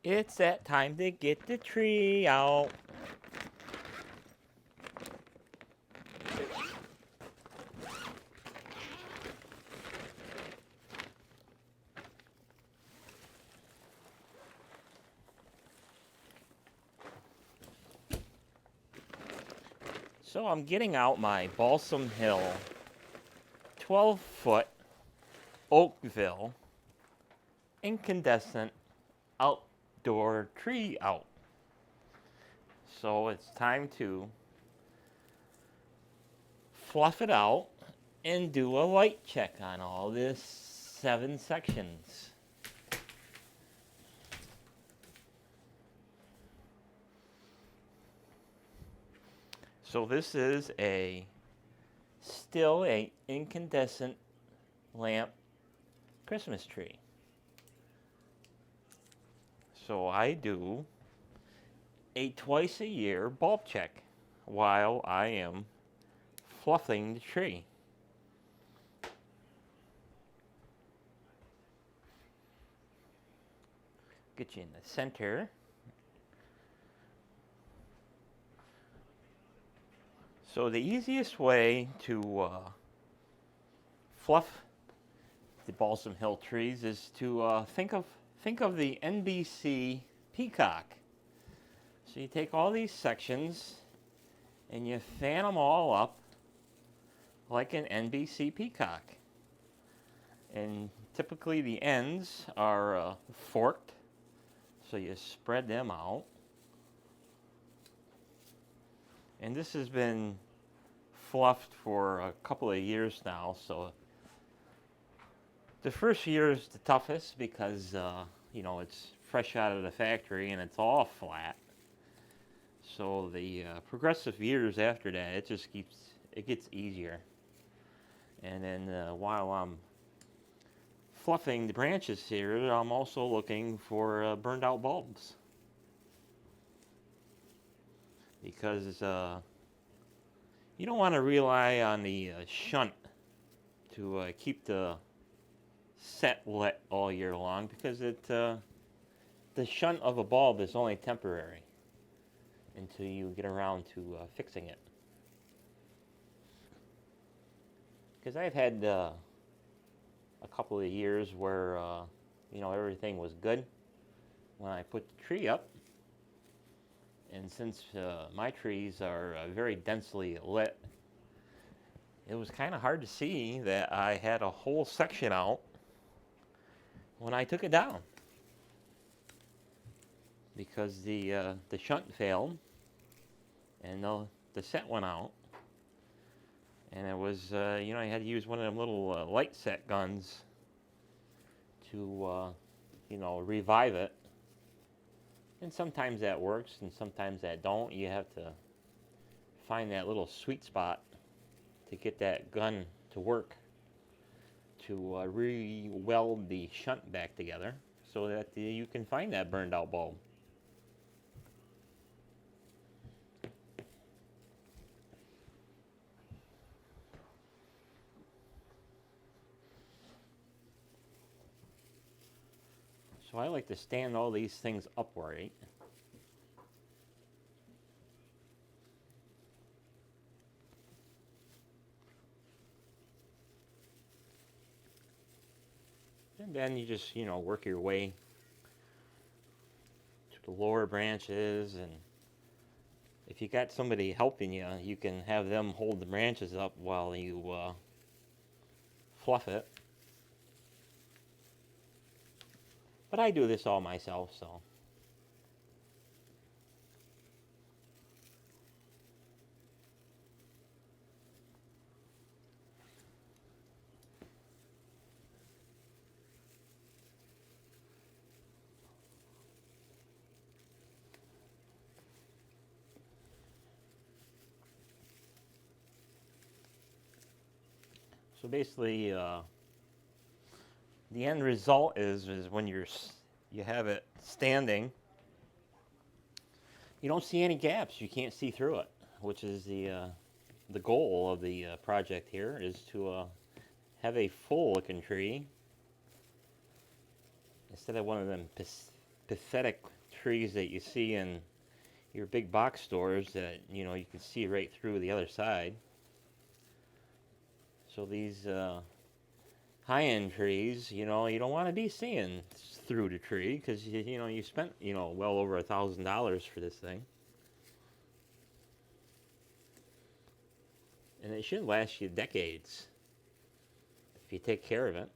It's that time to get the tree out. So I'm getting out my Balsam Hill 12-foot Oakville Incandescent outdoor tree out. So it's time to fluff it out and do a light check on all this 7 sections. So this is still a incandescent lamp Christmas tree. So I do a twice a year bulb check while I am fluffing the tree. Get you in the center. So the easiest way to fluff the Balsam Hill trees is to think of the NBC peacock. So you take all these sections and you fan them all up like an NBC peacock. And typically the ends are forked, so you spread them out. And this has been fluffed for a couple of years now, so the first year is the toughest because it's fresh out of the factory and it's all flat. So the progressive years after that, it gets easier. And then while I'm fluffing the branches here, I'm also looking for burned out bulbs, because you don't want to rely on the shunt to keep the set lit all year long, because the shunt of a bulb is only temporary until you get around to fixing it. Because I've had a couple of years where everything was good when I put the tree up, and since my trees are very densely lit, it was kind of hard to see that I had a whole section out when I took it down, because the shunt failed and the set went out, and it was I had to use one of them little light set guns to revive it. And sometimes that works and sometimes that don't. You have to find that little sweet spot to get that gun to work, to re-weld the shunt back together so that you can find that burned out bulb. So I like to stand all these things upright. And then you just, work your way to the lower branches, and if you got somebody helping you, you can have them hold the branches up while you fluff it. But I do this all myself, so. So basically, the end result is when you have it standing, you don't see any gaps. You can't see through it, which is the goal of the project here, is to have a full looking tree instead of one of them pathetic trees that you see in your big box stores that, you know, you can see right through the other side. So these high-end trees, you know, you don't want to be seeing through the tree because, you know, you spent, you know, well over $1,000 for this thing. And it should last you decades if you take care of it.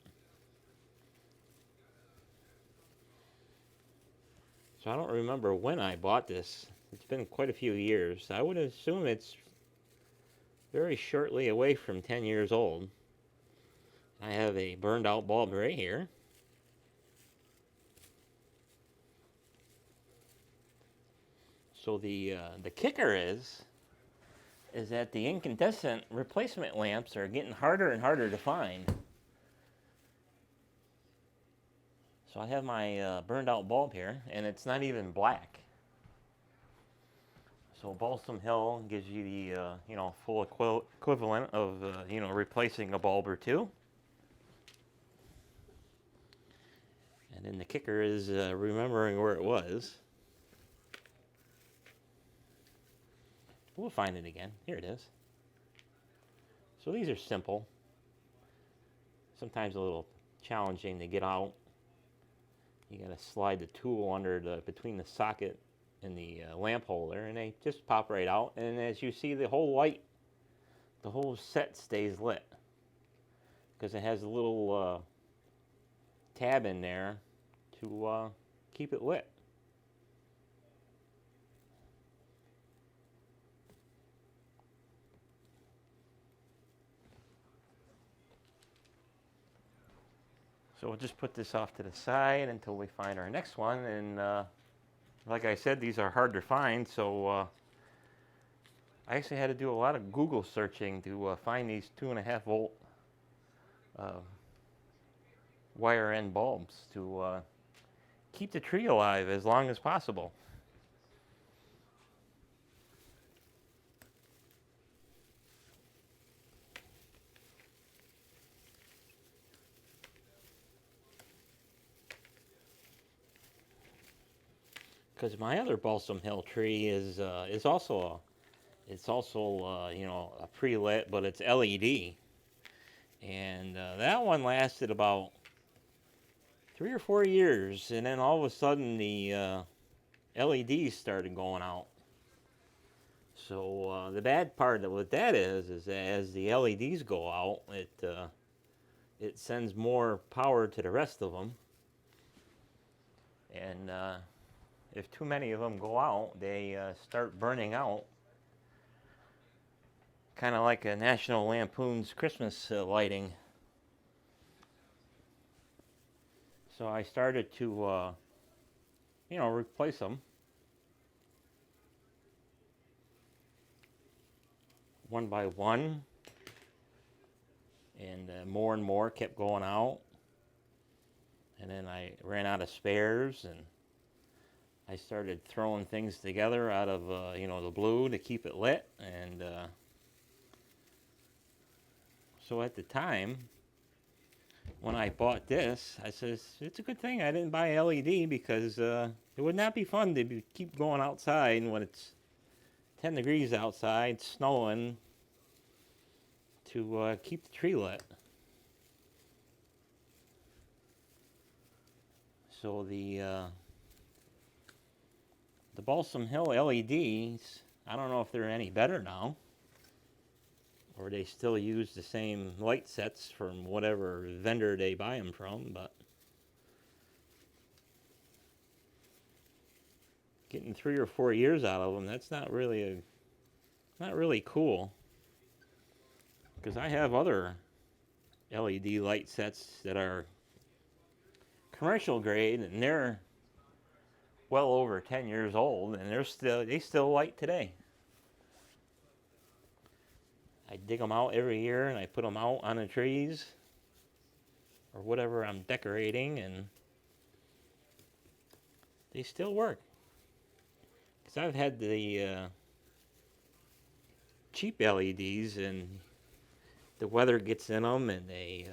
So I don't remember when I bought this. It's been quite a few years. I would assume it's very shortly away from 10 years old. I have a burned out bulb right here. So the kicker is that the incandescent replacement lamps are getting harder and harder to find. So I have my burned out bulb here, and it's not even black. So Balsam Hill gives you the you know, full equivalent of you know, replacing a bulb or two. And then the kicker is remembering where it was. We'll find it again. Here it is. So these are simple. Sometimes a little challenging to get out. You gotta slide the tool under between the socket and the lamp holder, and they just pop right out. And as you see, the whole light, the whole set stays lit because it has a little tab in there to keep it lit. So we'll just put this off to the side until we find our next one. And like I said, these are hard to find, so I actually had to do a lot of Google searching to find these 2.5 volt wire end bulbs to keep the tree alive as long as possible. Because my other Balsam Hill tree is also you know, a pre-lit, but it's LED, and that one lasted about 3 or 4 years, and then all of a sudden the LEDs started going out. So the bad part of what that is that as the LEDs go out, it sends more power to the rest of them, and if too many of them go out, they start burning out, kind of like a National Lampoon's Christmas lighting. So I started to, you know, replace them one by one, and more kept going out, and then I ran out of spares, and I started throwing things together out of you know, the blue to keep it lit. And so at the time when I bought this, I says it's a good thing I didn't buy LED because it would not be fun to keep going outside when it's 10 degrees outside, snowing, to keep the tree lit. So the Balsam Hill LEDs, I don't know if they're any better now, or they still use the same light sets from whatever vendor they buy them from, but getting 3 or 4 years out of them, that's not really cool. Because I have other LED light sets that are commercial grade, and they're well over 10 years old, and they still light today. I dig them out every year, and I put them out on the trees or whatever I'm decorating, and they still work. Because I've had the cheap LEDs, and the weather gets in them, and they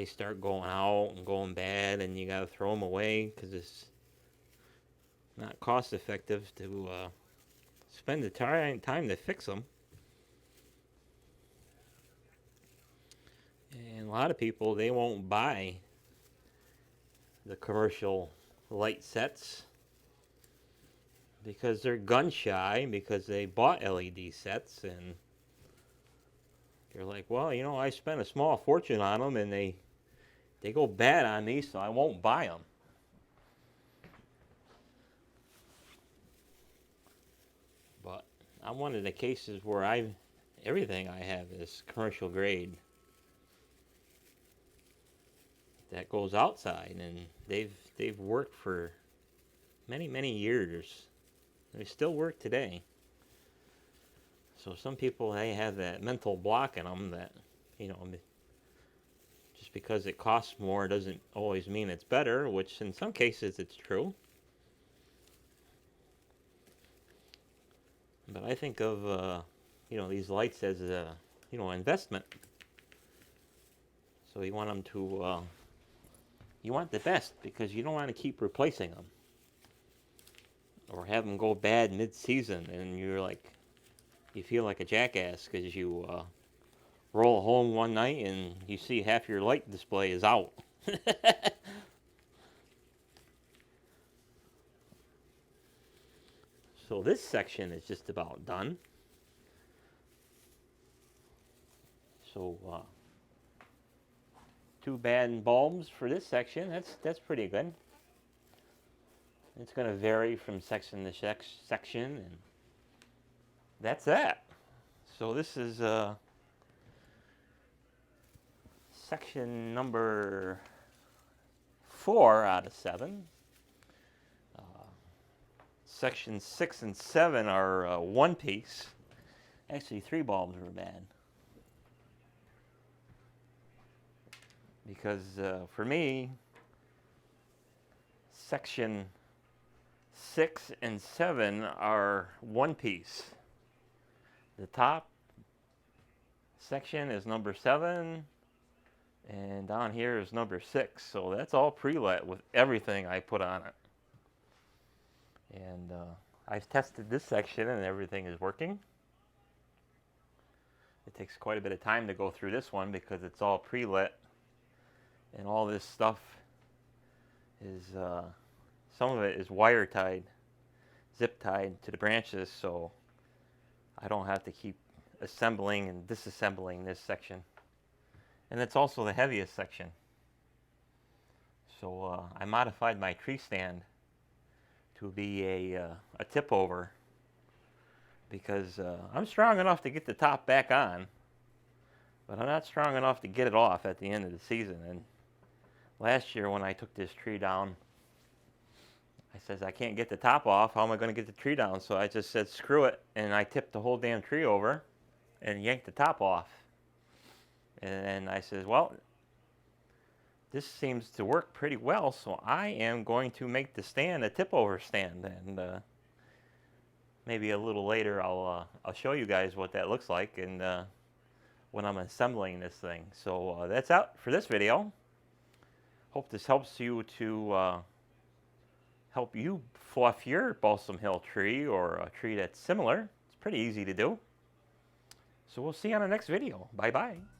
start going out and going bad, and you got to throw them away because it's not cost effective to spend the time to fix them. And a lot of people, they won't buy the commercial light sets because they're gun shy, because they bought LED sets and they're like, well, you know, I spent a small fortune on them and they go bad on me, so I won't buy them. But I'm one of the cases where everything I have is commercial grade that goes outside, and they've worked for many years. They still work today. So some people, they have that mental block in them that, you know, just because it costs more doesn't always mean it's better, which in some cases it's true. But I think of, you know, these lights as a, you know, investment. So you want them to, you want the best because you don't want to keep replacing them. Or have them go bad mid-season and you're like, you feel like a jackass because you roll home one night and you see half your light display is out. So this section is just about done. So 2 bad bulbs for this section. That's pretty good. It's going to vary from section to section, and that's that. So this is section number 4 out of 7. Sections 6 and 7 are one piece. Actually, 3 bulbs were bad. Because for me, section 6 and 7 are one piece. The top section is number 7, and down here is number 6. So that's all pre-lit with everything I put on it. And I've tested this section and everything is working. It takes quite a bit of time to go through this one because it's all pre-lit. And all this stuff is, some of it is wire tied, zip tied to the branches, so I don't have to keep assembling and disassembling this section. And it's also the heaviest section. So I modified my tree stand to be a tip over because I'm strong enough to get the top back on, but I'm not strong enough to get it off at the end of the season. And last year when I took this tree down, I says, I can't get the top off. How am I going to get the tree down? So I just said, screw it. And I tipped the whole damn tree over and yanked the top off. And I says, well, this seems to work pretty well. So I am going to make the stand a tip over stand. And maybe a little later I'll show you guys what that looks like and when I'm assembling this thing. So that's out for this video. Hope this helps you to help you fluff your Balsam Hill tree or a tree that's similar. It's pretty easy to do. So we'll see you on the next video. Bye-bye.